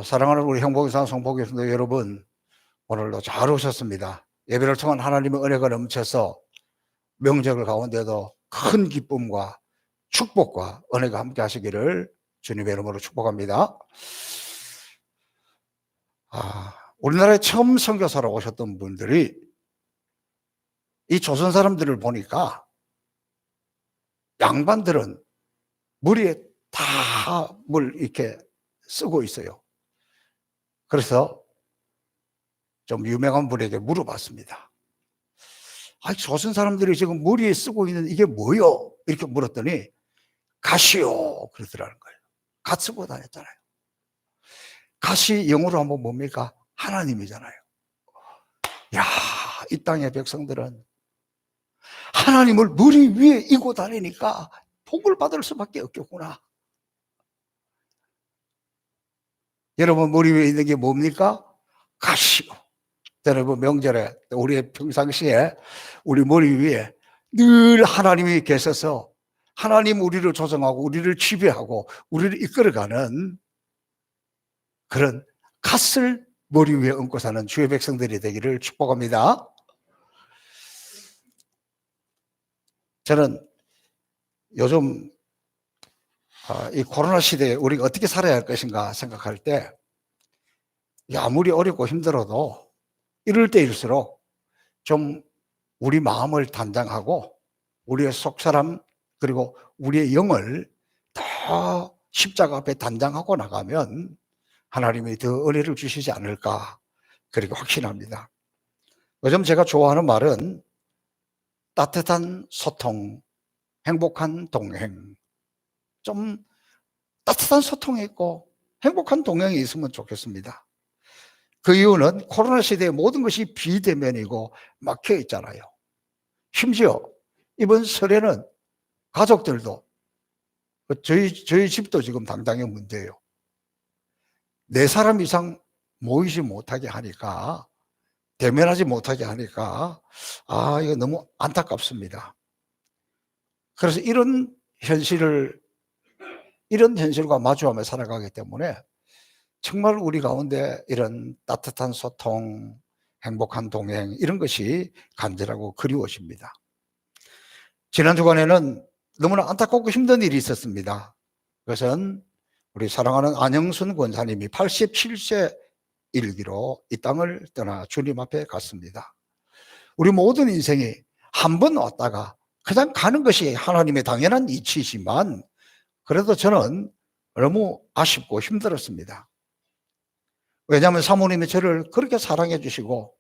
사랑하는 우리 행복이상 성복교성도 여러분, 오늘도 잘 오셨습니다. 예배를 통한 하나님의 은혜가 넘쳐서 명절 가운데도 큰 기쁨과 축복과 은혜가 함께 하시기를 주님의 이름으로 축복합니다. 우리나라에 처음 선교사로 오셨던 분들이 이 조선 사람들을 보니까 양반들은 머리에 다 뭘 이렇게 쓰고 있어요. 그래서 좀 유명한 분에게 물어봤습니다. 조선 사람들이 지금 머리에 쓰고 있는 이게 뭐요? 이렇게 물었더니 갓이요 그러더라는 거예요. 갓 쓰고 다녔잖아요. 갓이 영어로 하면 뭡니까? 하나님이잖아요. 야, 이 땅의 백성들은 하나님을 머리 위에 이고 다니니까 복을 받을 수밖에 없겠구나. 여러분 머리 위에 있는 게 뭡니까? 갓이요. 여러분 명절에 우리의 평상시에 우리 머리 위에 늘 하나님이 계셔서 하나님 우리를 조정하고 우리를 지배하고 우리를 이끌어가는 그런 갓을 머리 위에 얹고 사는 주의 백성들이 되기를 축복합니다. 저는 요즘 이 코로나 시대에 우리가 어떻게 살아야 할 것인가 생각할 때 아무리 어렵고 힘들어도 이럴 때일수록 좀 우리 마음을 단장하고 우리의 속사람 그리고 우리의 영을 더 십자가 앞에 단장하고 나가면 하나님이 더 은혜를 주시지 않을까 그렇게 확신합니다. 요즘 제가 좋아하는 말은 따뜻한 소통, 행복한 동행. 좀 따뜻한 소통이 있고 행복한 동행이 있으면 좋겠습니다. 그 이유는 코로나 시대에 모든 것이 비대면이고 막혀 있잖아요. 심지어 이번 설에는 가족들도 저희 집도 지금 당장의 문제예요. 4사람 이상 모이지 못하게 하니까 대면하지 못하게 하니까 이거 너무 안타깝습니다. 그래서 이런 현실과 마주하며 살아가기 때문에 정말 우리 가운데 이런 따뜻한 소통, 행복한 동행 이런 것이 간절하고 그리워집니다. 지난 주간에는 너무나 안타깝고 힘든 일이 있었습니다. 그것은 우리 사랑하는 안영순 권사님이 87세 일기로 이 땅을 떠나 주님 앞에 갔습니다. 우리 모든 인생이 한 번 왔다가 그냥 가는 것이 하나님의 당연한 이치이지만 그래도 저는 너무 아쉽고 힘들었습니다. 왜냐하면 사모님이 저를 그렇게 사랑해 주시고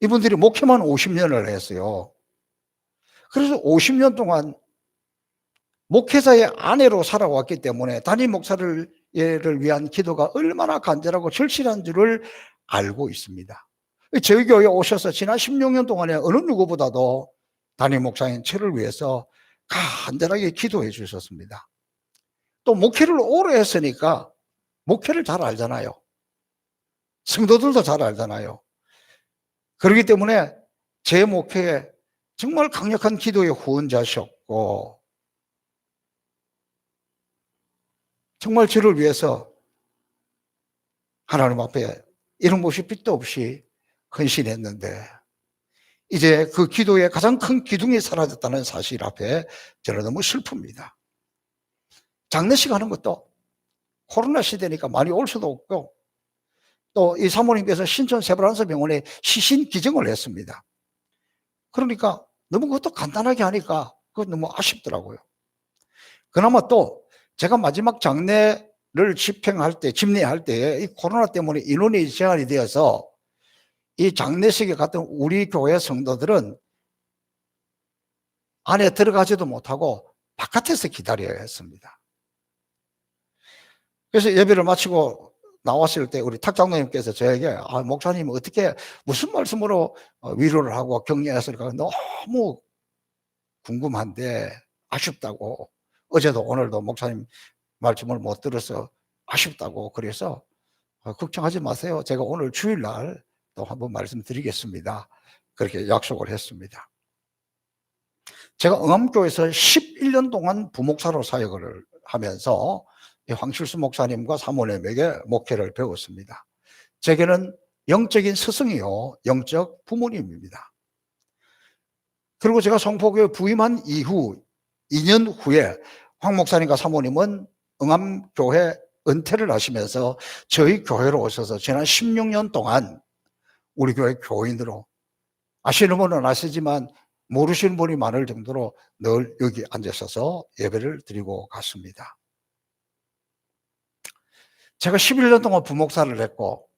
이분들이 목회만 50년을 했어요. 그래서 50년 동안 목회자의 아내로 살아왔기 때문에 담임 목사를 위한 기도가 얼마나 간절하고 절실한 줄을 알고 있습니다. 저희 교회에 오셔서 지난 16년 동안에 어느 누구보다도 담임 목사인 저를 위해서 간절하게 기도해 주셨습니다. 또 목회를 오래 했으니까 목회를 잘 알잖아요. 성도들도 잘 알잖아요. 그렇기 때문에 제 목회에 정말 강력한 기도의 후원자셨고 정말 저를 위해서 하나님 앞에 이런 모습 빛도 없이 헌신했는데 이제 그 기도의 가장 큰 기둥이 사라졌다는 사실 앞에 저는 너무 슬픕니다. 장례식 하는 것도 코로나 시대니까 많이 올 수도 없고 또 이 사모님께서 신촌 세브란스 병원에 시신 기증을 했습니다. 그러니까 너무 그것도 간단하게 하니까 그건 너무 아쉽더라고요. 그나마 또 제가 마지막 장례를 집행할 때, 집례할 때 이 코로나 때문에 인원이 제한이 되어서 이 장례식에 갔던 우리 교회 성도들은 안에 들어가지도 못하고 바깥에서 기다려야 했습니다. 그래서 예배를 마치고 나왔을 때 우리 탁장로님께서 저에게 목사님 어떻게 무슨 말씀으로 위로를 하고 격려했을까 너무 궁금한데 아쉽다고 어제도 오늘도 목사님 말씀을 못 들어서 아쉽다고 그래서 걱정하지 마세요. 제가 오늘 주일날 또 한번 말씀드리겠습니다. 그렇게 약속을 했습니다. 제가 응암교회에서 11년 동안 부목사로 사역을 하면서 황칠수 목사님과 사모님에게 목회를 배웠습니다. 제게는 영적인 스승이요, 영적 부모님입니다. 그리고 제가 성포교회 부임한 이후 2년 후에 황 목사님과 사모님은 응암교회 은퇴를 하시면서 저희 교회로 오셔서 지난 16년 동안 우리 교회 교인으로, 아시는 분은 아시지만 모르시는 분이 많을 정도로 늘 여기 앉으셔서 예배를 드리고 갔습니다. 제가 11년 동안 부목사를 했고,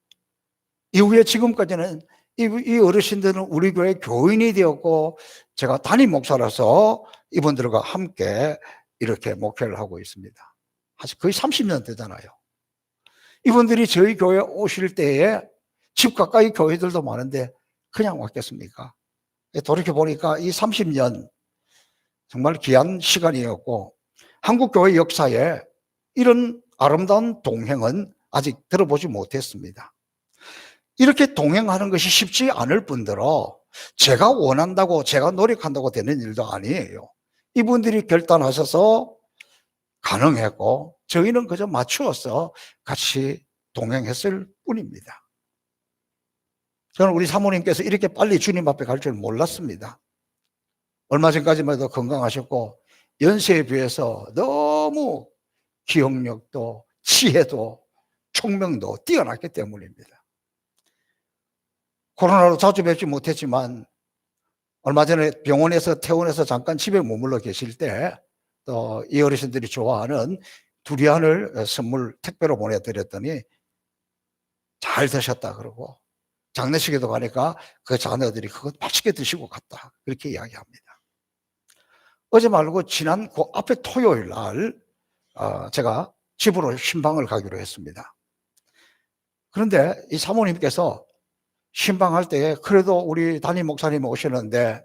이후에 지금까지는 이 어르신들은 우리 교회 교인이 되었고, 제가 담임 목사라서 이분들과 함께 이렇게 목회를 하고 있습니다. 거의 30년 되잖아요. 이분들이 저희 교회 오실 때에 집 가까이 교회들도 많은데 그냥 왔겠습니까? 돌이켜보니까 이 30년 정말 귀한 시간이었고, 한국교회 역사에 이런 아름다운 동행은 아직 들어보지 못했습니다. 이렇게 동행하는 것이 쉽지 않을 뿐더러 제가 원한다고, 제가 노력한다고 되는 일도 아니에요. 이분들이 결단하셔서 가능했고, 저희는 그저 맞추어서 같이 동행했을 뿐입니다. 저는 우리 사모님께서 이렇게 빨리 주님 앞에 갈 줄 몰랐습니다. 얼마 전까지만 해도 건강하셨고 연세에 비해서 너무 기억력도 지혜도 총명도 뛰어났기 때문입니다. 코로나로 자주 뵙지 못했지만 얼마 전에 병원에서 퇴원해서 잠깐 집에 머물러 계실 때 또 이 어르신들이 좋아하는 두리안을 선물 택배로 보내드렸더니 잘 드셨다 그러고, 장례식에도 가니까 그 자녀들이 그거 맛있게 드시고 갔다 그렇게 이야기합니다. 어제 말고 지난 그 앞에 토요일 날 제가 집으로 신방을 가기로 했습니다. 그런데 이 사모님께서 신방할 때 그래도 우리 담임 목사님 오시는데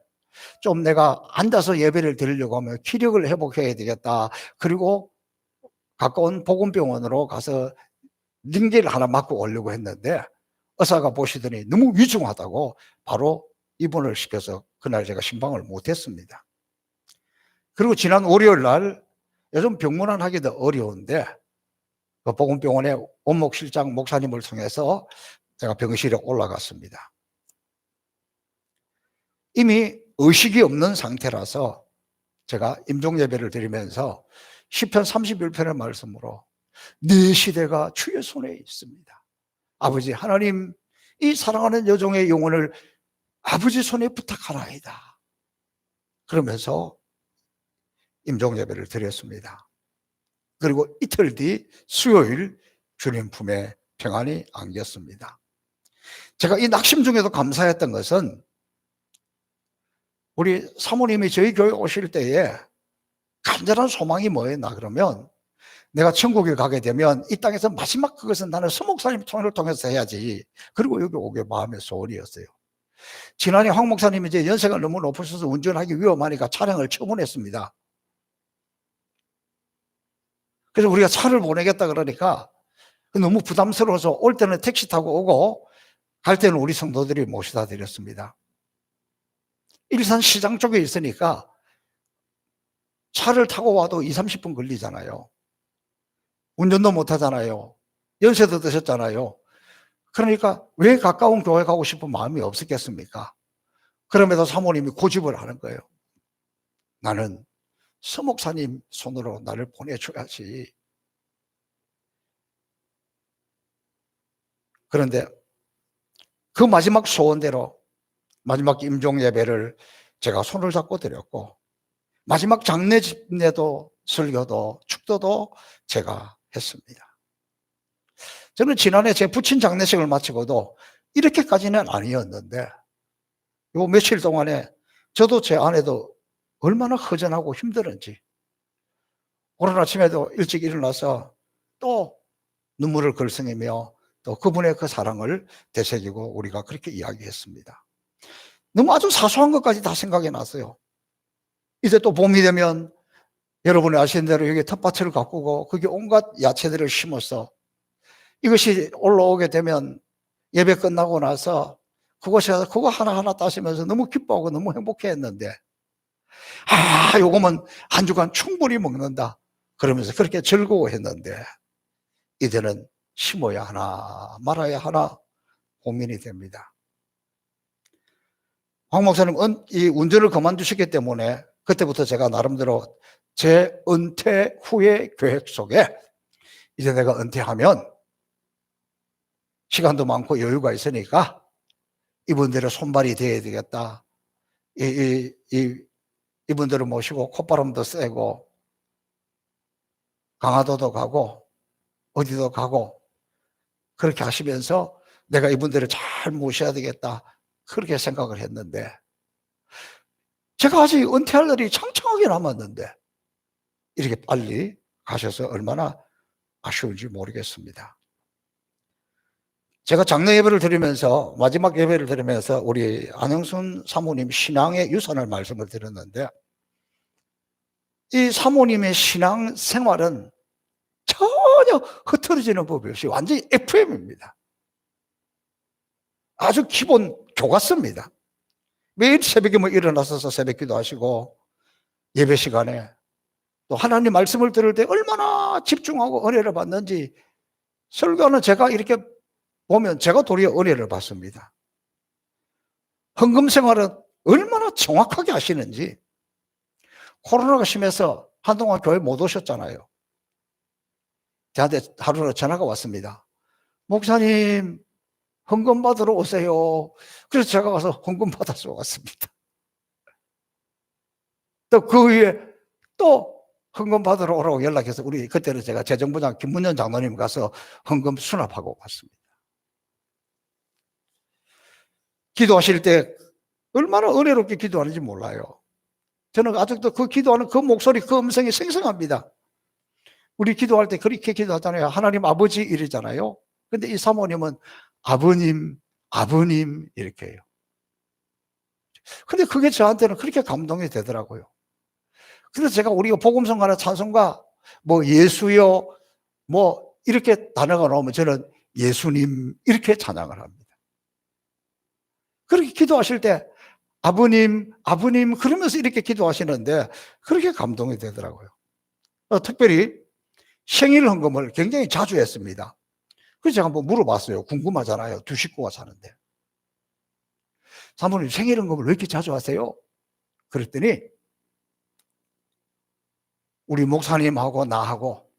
좀 내가 앉아서 예배를 드리려고 하면 기력을 회복해야 되겠다. 그리고 가까운 보건병원으로 가서 링겔 하나 맞고 오려고 했는데 의사가 보시더니 너무 위중하다고 바로 입원을 시켜서 그날 제가 신방을 못했습니다. 그리고 지난 월요일 날 요즘 병문안 하기도 어려운데 그 보건병원의 원목실장 목사님을 통해서 제가 병실에 올라갔습니다. 이미 의식이 없는 상태라서 제가 임종예배를 드리면서 시편 31편의 말씀으로 네 시대가 주의 손에 있습니다. 아버지 하나님, 이 사랑하는 여종의 영혼을 아버지 손에 부탁하나이다. 그러면서 임종예배를 드렸습니다. 그리고 이틀 뒤 수요일 주님 품에 평안히 안겼습니다. 제가 이 낙심 중에도 감사했던 것은 우리 사모님이 저희 교회 오실 때에 간절한 소망이 뭐였나 그러면 내가 천국에 가게 되면 이 땅에서 마지막 그것은 나는 서목사님 통일을 통해서 해야지. 그리고 여기 오게 마음의 소원이었어요. 지난해 황 목사님이 이제 연세가 너무 높으셔서 운전하기 위험하니까 차량을 처분했습니다. 그래서 우리가 차를 보내겠다 그러니까 너무 부담스러워서 올 때는 택시 타고 오고 갈 때는 우리 성도들이 모셔다 드렸습니다. 일산 시장 쪽에 있으니까 차를 타고 와도 20-30분 걸리잖아요. 운전도 못 하잖아요. 연세도 드셨잖아요. 그러니까 왜 가까운 교회 가고 싶은 마음이 없었겠습니까? 그럼에도 사모님이 고집을 하는 거예요. 나는 서목사님 손으로 나를 보내줘야지. 그런데 그 마지막 소원대로 마지막 임종예배를 제가 손을 잡고 드렸고 마지막 장례집례도 설교도 축도도 제가 했습니다. 저는 지난해 제 부친 장례식을 마치고도 이렇게까지는 아니었는데 요 며칠 동안에 저도 제 아내도 얼마나 허전하고 힘들은지 오늘 아침에도 일찍 일어나서 또 눈물을 글썽이며 또 그분의 그 사랑을 되새기고 우리가 그렇게 이야기했습니다. 너무 아주 사소한 것까지 다 생각이 났어요. 이제 또 봄이 되면 여러분이 아시는 대로 여기 텃밭을 가꾸고 거기 온갖 야채들을 심어서 이것이 올라오게 되면 예배 끝나고 나서 그곳에서 그거 하나하나 따시면서 너무 기뻐하고 너무 행복해 했는데 요거면 한 주간 충분히 먹는다. 그러면서 그렇게 즐거워했는데 이제는 심어야 하나 말아야 하나 고민이 됩니다. 황 목사님 이 운전을 그만두셨기 때문에 그때부터 제가 나름대로 제 은퇴 후의 계획 속에 이제 내가 은퇴하면 시간도 많고 여유가 있으니까 이분들의 손발이 되어야 되겠다. 이분들을 모시고 콧바람도 쐬고 강화도도 가고 어디도 가고 그렇게 하시면서 내가 이분들을 잘 모셔야 되겠다. 그렇게 생각을 했는데 제가 아직 은퇴할 날이 창창하게 남았는데 이렇게 빨리 가셔서 얼마나 아쉬운지 모르겠습니다. 제가 장례 예배를 드리면서 마지막 예배를 드리면서 우리 안영순 사모님 신앙의 유산을 말씀을 드렸는데 이 사모님의 신앙 생활은 전혀 흐트러지는 법이 없이 완전히 FM입니다. 아주 기본 교과서입니다. 매일 새벽에 일어나셔서 새벽 기도하시고 예배 시간에 또 하나님 말씀을 들을 때 얼마나 집중하고 은혜를 받는지 설교는 제가 이렇게 보면 제가 도리어 은혜를 받습니다. 헌금 생활은 얼마나 정확하게 하시는지. 코로나가 심해서 한동안 교회 못 오셨잖아요. 저한테 하루는 전화가 왔습니다. 목사님 헌금 받으러 오세요. 그래서 제가 가서 헌금 받아서 왔습니다. 또 그 위에 또 헌금 받으러 오라고 연락해서 우리 그때는 제가 재정부장 김문현 장로님 가서 헌금 수납하고 왔습니다. 기도하실 때 얼마나 은혜롭게 기도하는지 몰라요. 저는 아직도 그 기도하는 그 목소리, 그 음성이 생생합니다. 우리 기도할 때 그렇게 기도하잖아요. 하나님 아버지 이러잖아요. 근데 이 사모님은 아버님, 아버님 이렇게 해요. 근데 그게 저한테는 그렇게 감동이 되더라고요. 그래서 제가 우리가 복음성가나 찬송가 뭐 예수여 뭐 이렇게 단어가 나오면 저는 예수님 이렇게 찬양을 합니다. 그렇게 기도하실 때 아버님, 아버님 그러면서 이렇게 기도하시는데 그렇게 감동이 되더라고요. 특별히 생일 헌금을 굉장히 자주 했습니다. 그래서 제가 한번 물어봤어요. 궁금하잖아요. 두 식구가 사는데. 사모님 생일 헌금을 왜 이렇게 자주 하세요? 그랬더니 우리 목사님하고 나하고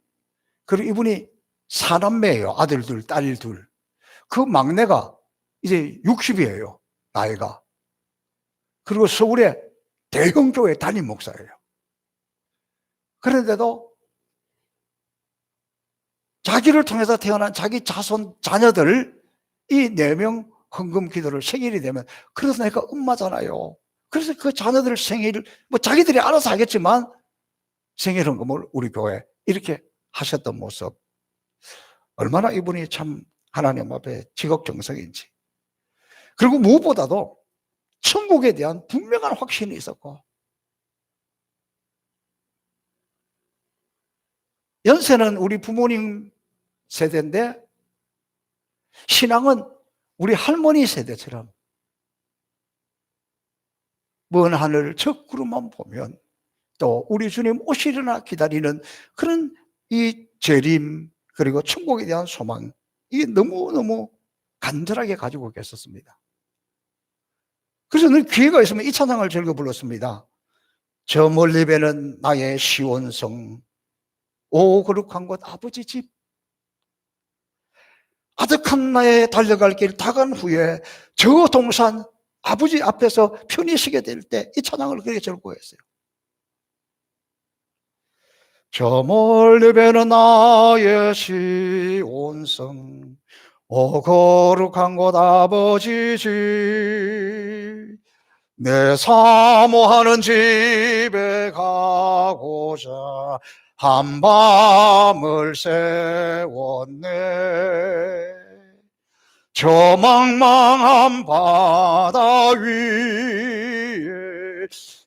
그리고 이분이 사남매예요. 아들 둘, 딸 둘. 그 막내가 이제 60이에요. 나이가. 그리고 서울에 대형교회 담임 목사예요. 그런데도 자기를 통해서 태어난 자기 자손 자녀들 이 4명 헌금 기도를 생일이 되면 그래서 내가 엄마잖아요. 그래서 그 자녀들 생일 뭐 자기들이 알아서 하겠지만 생일 헌금을 우리 교회 이렇게 하셨던 모습 얼마나 이분이 참 하나님 앞에 지극정성인지 그리고 무엇보다도 천국에 대한 분명한 확신이 있었고 연세는 우리 부모님 세대인데 신앙은 우리 할머니 세대처럼 먼 하늘 저 구름만 보면 또 우리 주님 오시려나 기다리는 그런 이 재림 그리고 천국에 대한 소망 이게 너무너무 간절하게 가지고 계셨습니다. 그래서 늘 기회가 있으면 이 찬양을 즐겨 불렀습니다. 저 멀리 배는 나의 시온성 오 거룩한 곳 아버지 집 아득한 나의 달려갈 길 다간 후에 저 동산 아버지 앞에서 편히 쉬게 될 때 이 찬양을 그렇게 즐거워했어요. 저 멀리 배는 나의 시온성 오 거룩한 곳 아버지 집 내 사모하는 집에 가고자 한밤을 새웠네 저 망망한 바다 위에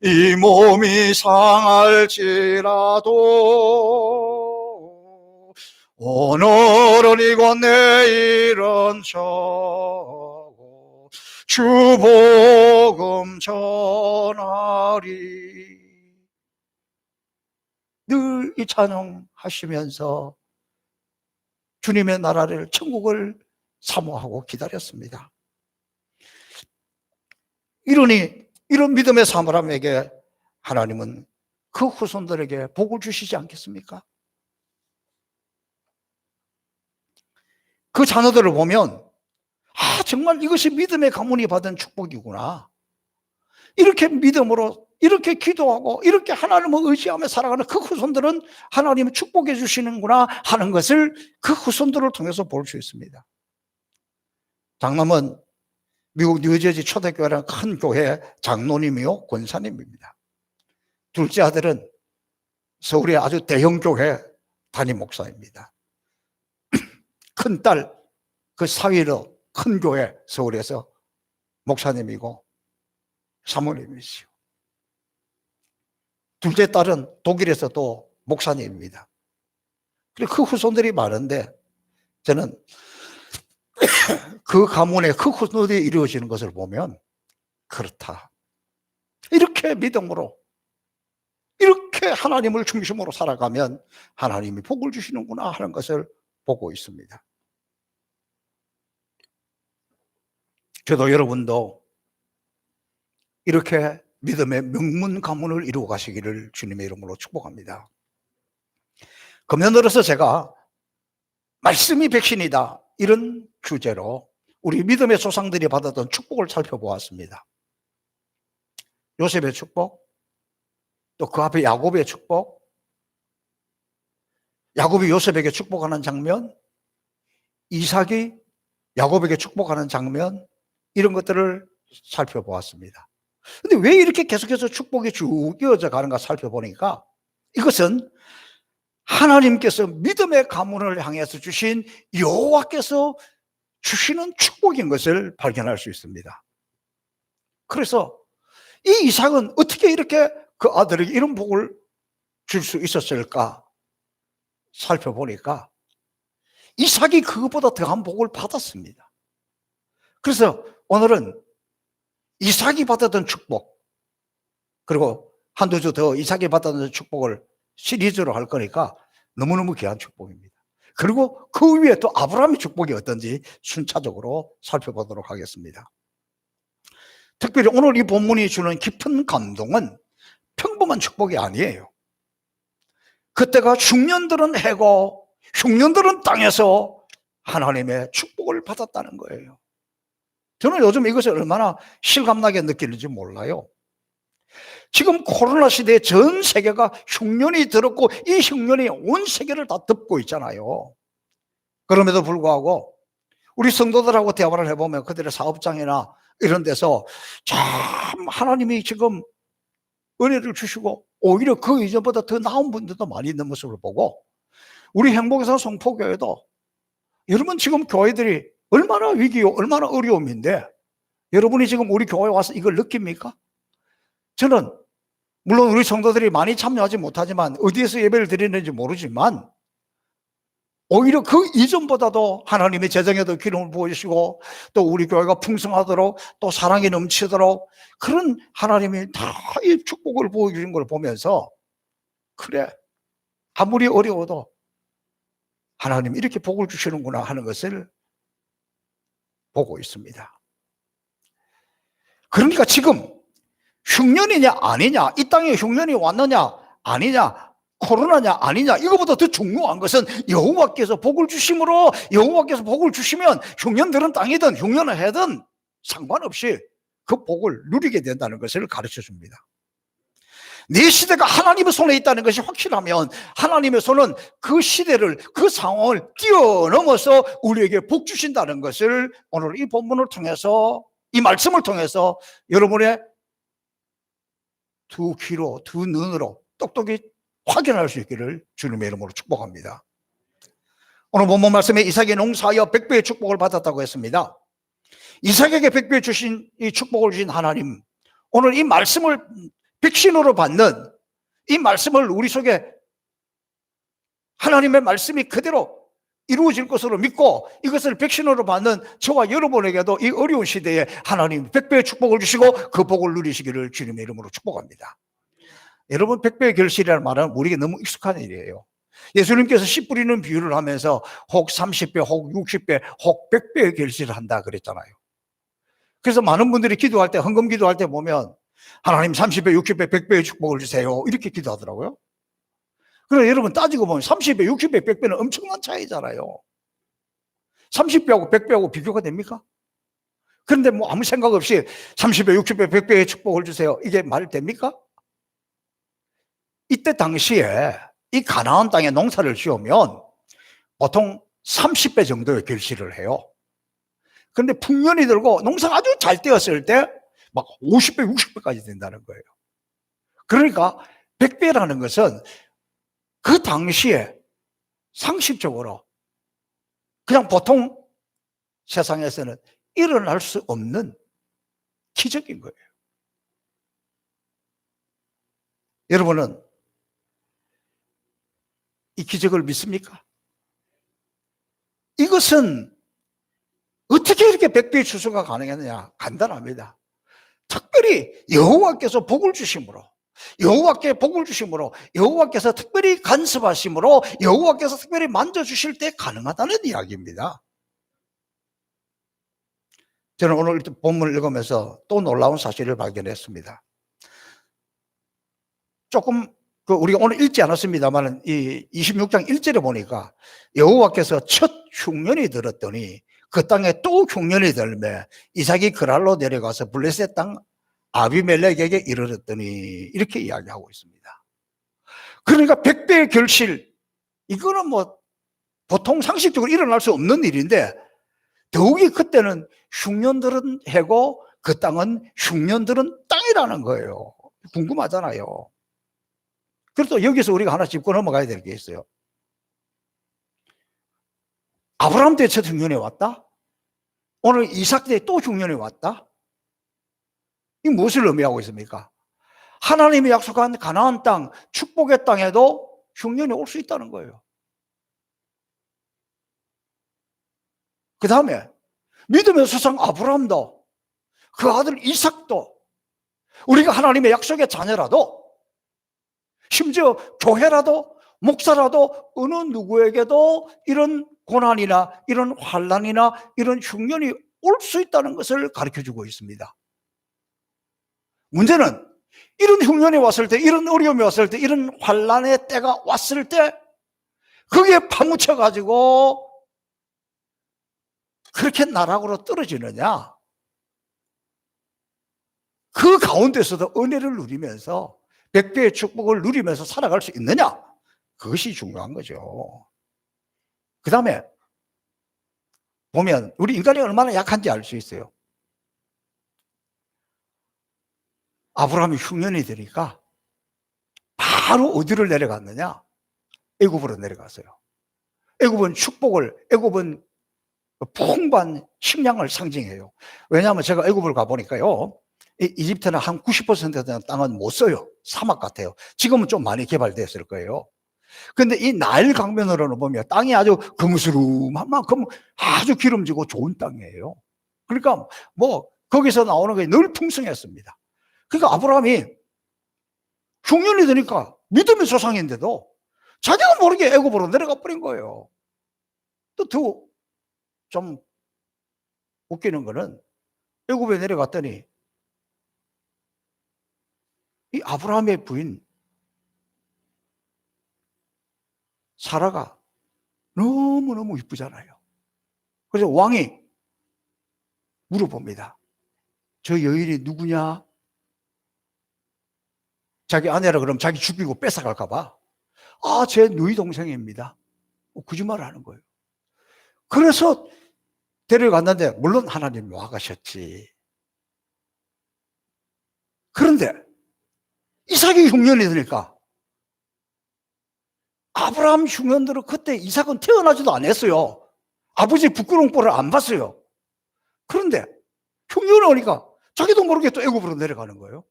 이 몸이 상할지라도 오늘은 이곳 내일은 저곳 주 복음 전하리 늘 이 찬양하시면서 주님의 나라를, 천국을 사모하고 기다렸습니다. 이런 믿음의 사람에게 하나님은 그 후손들에게 복을 주시지 않겠습니까? 그 자녀들을 보면 정말 이것이 믿음의 가문이 받은 축복이구나. 이렇게 믿음으로 이렇게 기도하고 이렇게 하나님을 의지하며 살아가는 그 후손들은 하나님이 축복해 주시는구나 하는 것을 그 후손들을 통해서 볼 수 있습니다. 장남은 미국 뉴저지 초대교회라는 큰 교회 장로님이요 권사님입니다. 둘째 아들은 서울의 아주 대형 교회 담임 목사입니다. 큰딸 그 사위로 큰 교회 서울에서 목사님이고 사모님이시요. 둘째 딸은 독일에서 또 목사님입니다. 그리고 그 후손들이 많은데 저는 그 가문의 그 후손들이 이루어지는 것을 보면 그렇다. 이렇게 믿음으로 이렇게 하나님을 중심으로 살아가면 하나님이 복을 주시는구나 하는 것을 보고 있습니다. 저도 여러분도 이렇게 믿음의 명문 가문을 이루어 가시기를 주님의 이름으로 축복합니다. 금년 들어서 제가 말씀이 백신이다 이런 주제로 우리 믿음의 조상들이 받았던 축복을 살펴보았습니다. 요셉의 축복, 또 그 앞에 야곱의 축복, 야곱이 요셉에게 축복하는 장면, 이삭이 야곱에게 축복하는 장면, 이런 것들을 살펴보았습니다. 그런데 왜 이렇게 계속해서 축복이 쭉 이어져 가는가 살펴보니까 이것은 하나님께서 믿음의 가문을 향해서 주신 여호와께서 주시는 축복인 것을 발견할 수 있습니다. 그래서 이 이삭은 어떻게 이렇게 그 아들에게 이런 복을 줄 수 있었을까 살펴보니까 이삭이 그것보다 더한 복을 받았습니다. 그래서 오늘은 이삭이 받았던 축복, 그리고 한두 주 더 이삭이 받았던 축복을 시리즈로 할 거니까 너무너무 귀한 축복입니다. 그리고 그 위에 또 아브라함의 축복이 어떤지 순차적으로 살펴보도록 하겠습니다. 특별히 오늘 이 본문이 주는 깊은 감동은 평범한 축복이 아니에요. 그때가 흉년들은 해고 흉년들은 땅에서 하나님의 축복을 받았다는 거예요. 저는 요즘 이것을 얼마나 실감나게 느끼는지 몰라요. 지금 코로나 시대에 전 세계가 흉년이 들었고 이 흉년이 온 세계를 다 덮고 있잖아요. 그럼에도 불구하고 우리 성도들하고 대화를 해보면 그들의 사업장이나 이런 데서 참 하나님이 지금 은혜를 주시고 오히려 그 이전보다 더 나은 분들도 많이 있는 모습을 보고, 우리 행복에서 성포교회도 여러분 지금 교회들이 얼마나 위기요 얼마나 어려움인데 여러분이 지금 우리 교회에 와서 이걸 느낍니까? 저는 물론 우리 성도들이 많이 참여하지 못하지만 어디에서 예배를 드리는지 모르지만 오히려 그 이전보다도 하나님의 재정에도 기름을 부어주시고 또 우리 교회가 풍성하도록 또 사랑이 넘치도록 그런 하나님이 다 이 축복을 부어주신 걸 보면서 그래 아무리 어려워도 하나님이 이렇게 복을 주시는구나 하는 것을 보고 있습니다. 그러니까 지금 흉년이냐 아니냐, 이 땅에 흉년이 왔느냐 아니냐, 코로나냐 아니냐, 이거보다 더 중요한 것은 여호와께서 복을 주심으로, 여호와께서 복을 주시면 흉년들은 땅이든 흉년을 해든 상관없이 그 복을 누리게 된다는 것을 가르쳐 줍니다. 내 시대가 하나님의 손에 있다는 것이 확실하면 하나님의 손은 그 시대를, 그 상황을 뛰어넘어서 우리에게 복 주신다는 것을 오늘 이 본문을 통해서, 이 말씀을 통해서 여러분의 두 귀로, 두 눈으로 똑똑히 확인할 수 있기를 주님의 이름으로 축복합니다. 오늘 본문 말씀에 이삭이 농사하여 100배의 축복을 받았다고 했습니다. 이삭에게 100배 주신 이 축복을 주신 하나님, 오늘 이 말씀을 백신으로 받는 이 말씀을 우리 속에 하나님의 말씀이 그대로 이루어질 것으로 믿고 이것을 백신으로 받는 저와 여러분에게도 이 어려운 시대에 하나님 100배의 축복을 주시고 그 복을 누리시기를 주님의 이름으로 축복합니다. 여러분, 백배의 결실이라는 말은 우리에게 너무 익숙한 일이에요. 예수님께서 씨 뿌리는 비유를 하면서 혹 30배, 혹 60배, 혹 100배의 결실을 한다 그랬잖아요. 그래서 많은 분들이 기도할 때, 헌금 기도할 때 보면 하나님 30배, 60배, 100배의 축복을 주세요, 이렇게 기도하더라고요. 그런데 여러분 따지고 보면 30배, 60배, 100배는 엄청난 차이잖아요. 30배하고 100배하고 비교가 됩니까? 그런데 뭐 아무 생각 없이 30배, 60배, 100배의 축복을 주세요, 이게 말 됩니까? 이때 당시에 이 가나안 땅에 농사를 지으면 보통 30배 정도의 결실을 해요. 그런데 풍년이 들고 농사가 아주 잘 되었을 때 막 50배, 60배까지 된다는 거예요. 그러니까 100배라는 것은 그 당시에 상식적으로 그냥 보통 세상에서는 일어날 수 없는 기적인 거예요. 여러분은 이 기적을 믿습니까? 이것은 어떻게 이렇게 100배의 추수가 가능했느냐? 간단합니다. 특별히 여호와께서 복을 주심으로, 여호와께 복을 주심으로, 여호와께서 특별히 간섭하심으로, 여호와께서 특별히 만져주실 때 가능하다는 이야기입니다. 저는 오늘 본문을 읽으면서 또 놀라운 사실을 발견했습니다. 조금 우리가 오늘 읽지 않았습니다만 이 26장 1절에 보니까 여호와께서 첫 흉년이 들었더니 그 땅에 또 흉년이 들매 이삭이 그랄로 내려가서 블레셋 땅 아비멜렉에게 이르렀더니 이렇게 이야기하고 있습니다. 그러니까 100배의 결실, 이거는 뭐 보통 상식적으로 일어날 수 없는 일인데 더욱이 그때는 흉년들은 해고 그 땅은 흉년들은 땅이라는 거예요. 궁금하잖아요. 그래서 여기서 우리가 하나 짚고 넘어가야 될 게 있어요. 아브라함 때 첫 흉년이 왔다? 오늘 이삭 때 또 흉년이 왔다? 이 무엇을 의미하고 있습니까? 하나님이 약속한 가나안 땅, 축복의 땅에도 흉년이 올 수 있다는 거예요. 그 다음에 믿음의 조상 아브라함도, 그 아들 이삭도, 우리가 하나님의 약속의 자녀라도, 심지어 교회라도 목사라도 어느 누구에게도 이런 고난이나 이런 환난이나 이런 흉년이 올 수 있다는 것을 가르쳐주고 있습니다. 문제는 이런 흉년이 왔을 때, 이런 어려움이 왔을 때, 이런 환난의 때가 왔을 때 거기에 파묻혀 가지고 그렇게 나락으로 떨어지느냐, 그 가운데서도 은혜를 누리면서 100배의 축복을 누리면서 살아갈 수 있느냐, 그것이 중요한 거죠. 그 다음에 보면 우리 인간이 얼마나 약한지 알 수 있어요. 아브라함이 흉년이 되니까 바로 어디를 내려갔느냐? 애굽으로 내려갔어요. 애굽은 축복을, 애굽은 풍부한 식량을 상징해요. 왜냐하면 제가 애굽을 가보니까요, 이집트는 한 90% 되는 땅은 못 써요. 사막 같아요. 지금은 좀 많이 개발됐을 거예요. 근데 이 나일 강변으로는 보면 땅이 아주 금수름한 만큼 아주 기름지고 좋은 땅이에요. 그러니까 뭐 거기서 나오는 게 늘 풍성했습니다. 그러니까 아브라함이 흉년이 되니까 믿음의 조상인데도 자기가 모르게 애굽으로 내려가 버린 거예요. 또 더 좀 웃기는 거는 애굽에 내려갔더니 이 아브라함의 부인 사라가 너무너무 이쁘잖아요. 그래서 왕이 물어봅니다. 저 여인이 누구냐? 자기 아내라 그러면 자기 죽이고 뺏어갈까 봐. 아, 제 누이 동생입니다. 거짓말을 하는 거예요. 그래서 데려갔는데 물론 하나님 와가셨지. 그런데 이삭이 흉년이 되니까 아브라함 흉년들은 그때 이삭은 태어나지도 않았어요. 아버지 부끄러운 꼴을 안 봤어요. 그런데 흉년이 오니까 자기도 모르게 또 애굽으로 내려가는 거예요.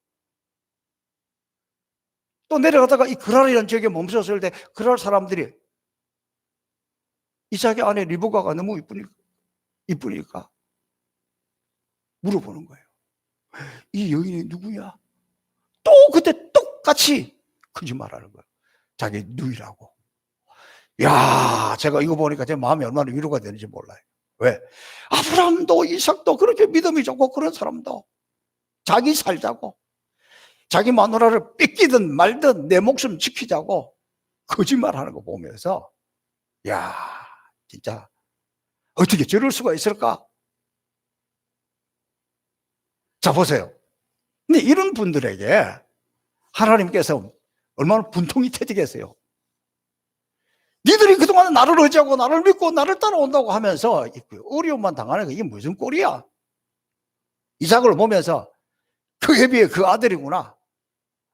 또 내려가다가 이 그랄이라는 지역에 멈췄을 때 그랄 사람들이 이삭의 아내 리브가가 너무 이쁘니까 물어보는 거예요. 이 여인이 누구냐? 또 그때 똑같이 거짓말하는 거예요. 자기 누이라고. 야, 제가 이거 보니까 제 마음이 얼마나 위로가 되는지 몰라요. 왜? 아브라함도 이삭도 그렇게 믿음이 좋고 그런 사람도 자기 살자고, 자기 마누라를 뺏기든 말든 내 목숨 지키자고 거짓말하는 거 보면서, 야, 진짜 어떻게 저럴 수가 있을까? 자, 보세요. 근데 이런 분들에게 하나님께서 얼마나 분통이 터지겠어요. 니들이 그동안 나를 의지하고 나를 믿고 나를 따라온다고 하면서 어려움만 당하는 게 이게 무슨 꼴이야? 이삭을 보면서 그에 비해 그 아들이구나.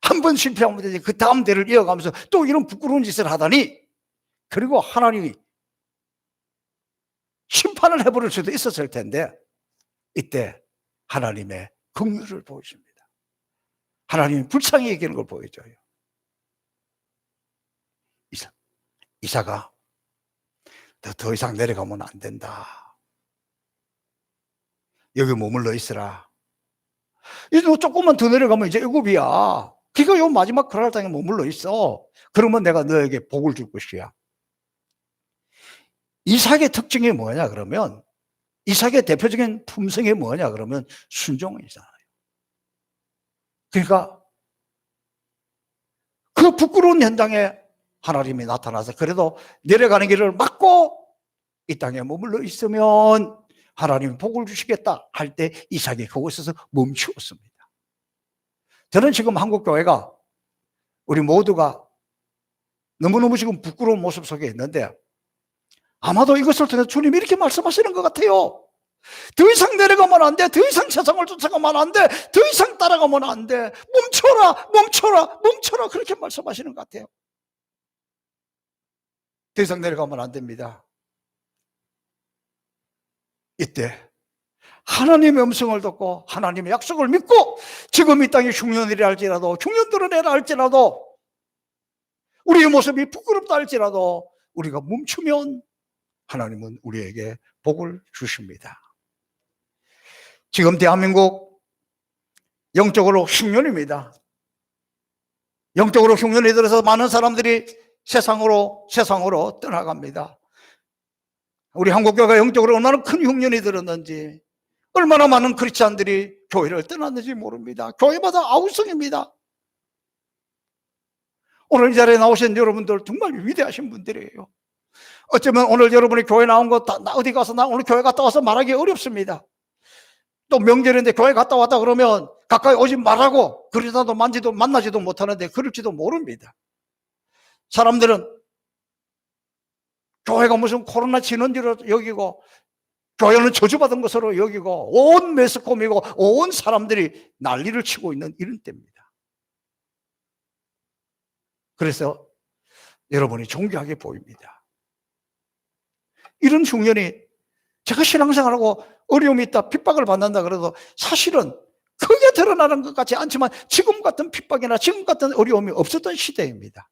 한 번 실패하면 그 다음 대를 이어가면서 또 이런 부끄러운 짓을 하다니. 그리고 하나님이 심판을 해버릴 수도 있었을 텐데 이때 하나님의 긍휼을 보여줍니다. 하나님이 불쌍히 여기는 걸 보여줘요. 이삭아, 너 더 이상 내려가면 안 된다. 여기 머물러 있으라. 이제 너 조금만 더 내려가면 이제 애굽이야. 그러니까 요 마지막 그랄 땅에 머물러 있어. 그러면 내가 너에게 복을 줄 것이야. 이삭의 특징이 뭐냐 그러면, 이삭의 대표적인 품성이 뭐냐 그러면 순종이잖아요. 그러니까 그 부끄러운 현장에 하나님이 나타나서 그래도 내려가는 길을 막고 이 땅에 머물러 있으면 하나님이 복을 주시겠다 할 때 이삭이 그곳에서 멈추었습니다. 저는 지금 한국 교회가 우리 모두가 너무너무 지금 부끄러운 모습 속에 있는데 아마도 이것을 통해 주님이 이렇게 말씀하시는 것 같아요. 더 이상 내려가면 안 돼. 더 이상 세상을 쫓아가면 안 돼. 더 이상 따라가면 안 돼. 멈춰라, 멈춰라, 멈춰라. 그렇게 말씀하시는 것 같아요. 더 이상 내려가면 안 됩니다. 이때 하나님의 음성을 듣고 하나님의 약속을 믿고 지금 이 땅이 흉년이라 할지라도 흉년들어내라 할지라도 우리의 모습이 부끄럽다 할지라도 우리가 멈추면 하나님은 우리에게 복을 주십니다. 지금 대한민국 영적으로 흉년입니다. 영적으로 흉년이 들어서 많은 사람들이 세상으로 떠나갑니다. 우리 한국교회가 영적으로 얼마나 큰 흉년이 들었는지, 얼마나 많은 크리스찬들이 교회를 떠났는지 모릅니다. 교회마다 아우성입니다. 오늘 이 자리에 나오신 여러분들 정말 위대하신 분들이에요. 어쩌면 오늘 여러분이 교회 나온 거 나 어디 가서 나 오늘 교회 갔다 와서 말하기 어렵습니다. 또 명절인데 교회 갔다 왔다 그러면 가까이 오지 말라고 그러다도 만나지도 못하는데 그럴지도 모릅니다. 사람들은 교회가 무슨 코로나 진원지로 여기고 교회는 저주받은 것으로 여기고 온 매스컴이고 온 사람들이 난리를 치고 있는 이런 때입니다. 그래서 여러분이 존귀하게 보입니다. 이런 흉년이 제가 신앙생활하고 어려움이 있다, 핍박을 받는다 그래도 사실은 크게 드러나는 것 같지 않지만 지금 같은 핍박이나 지금 같은 어려움이 없었던 시대입니다.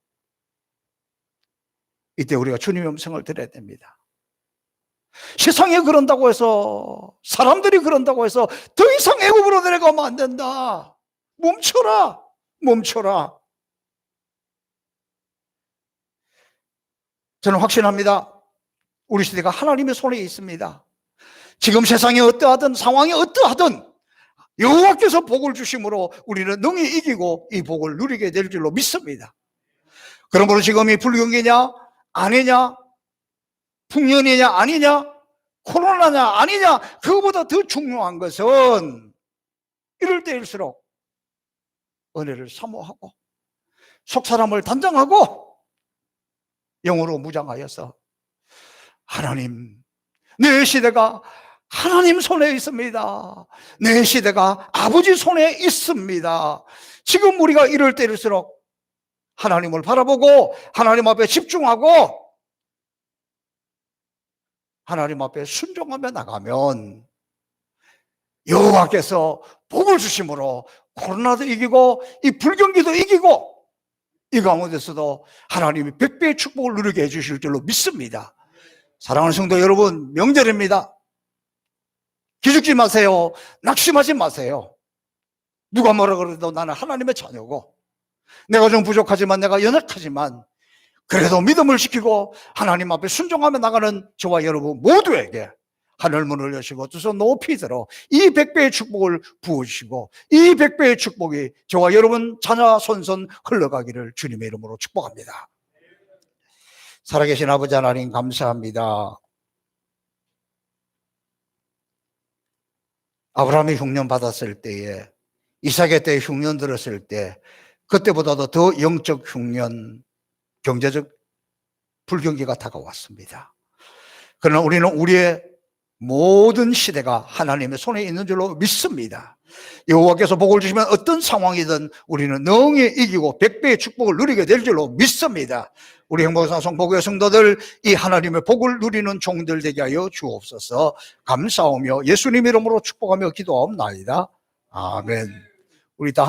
이때 우리가 주님의 음성을 들어야 됩니다. 세상이 그런다고 해서, 사람들이 그런다고 해서 더 이상 애굽으로 내려가면 안 된다. 멈춰라, 멈춰라. 저는 확신합니다. 우리 시대가 하나님의 손에 있습니다. 지금 세상이 어떠하든 상황이 어떠하든 여호와께서 복을 주심으로 우리는 능히 이기고 이 복을 누리게 될 줄로 믿습니다. 그러므로 지금이 불경기냐 아니냐, 풍년이냐 아니냐, 코로나냐 아니냐, 그거보다 더 중요한 것은 이럴 때일수록 은혜를 사모하고 속사람을 단장하고 영으로 무장하여서 하나님, 내 시대가 하나님 손에 있습니다. 내 시대가 아버지 손에 있습니다. 지금 우리가 이럴 때일수록 하나님을 바라보고 하나님 앞에 집중하고 하나님 앞에 순종하며 나가면 여호와께서 복을 주심으로 코로나도 이기고 이 불경기도 이기고 이 가운데서도 하나님이 백배의 축복을 누리게 해주실 줄로 믿습니다. 사랑하는 성도 여러분, 명절입니다. 기죽지 마세요. 낙심하지 마세요. 누가 뭐라 그래도 나는 하나님의 자녀고 내가 좀 부족하지만, 내가 연약하지만 그래도 믿음을 지키고 하나님 앞에 순종하며 나가는 저와 여러분 모두에게 하늘 문을 여시고 두 손 높이 들어 이 100배의 축복을 부어주시고 이 100배의 축복이 저와 여러분 자녀 손손 흘러가기를 주님의 이름으로 축복합니다. 살아계신 아버지 하나님 감사합니다. 아브라함이 흉년 받았을 때에, 이삭의 때에 흉년 들었을 때, 그때보다도 더 영적 흉년, 경제적 불경기가 다가왔습니다. 그러나 우리는 우리의 모든 시대가 하나님의 손에 있는 줄로 믿습니다. 여호와께서 복을 주시면 어떤 상황이든 우리는 능히 이기고 100배의 축복을 누리게 될 줄로 믿습니다. 우리 행복상성 복의 성도들, 이 하나님의 복을 누리는 종들 되게 하여 주옵소서. 감사하며 예수님 이름으로 축복하며 기도하옵나이다. 아멘. 우리 다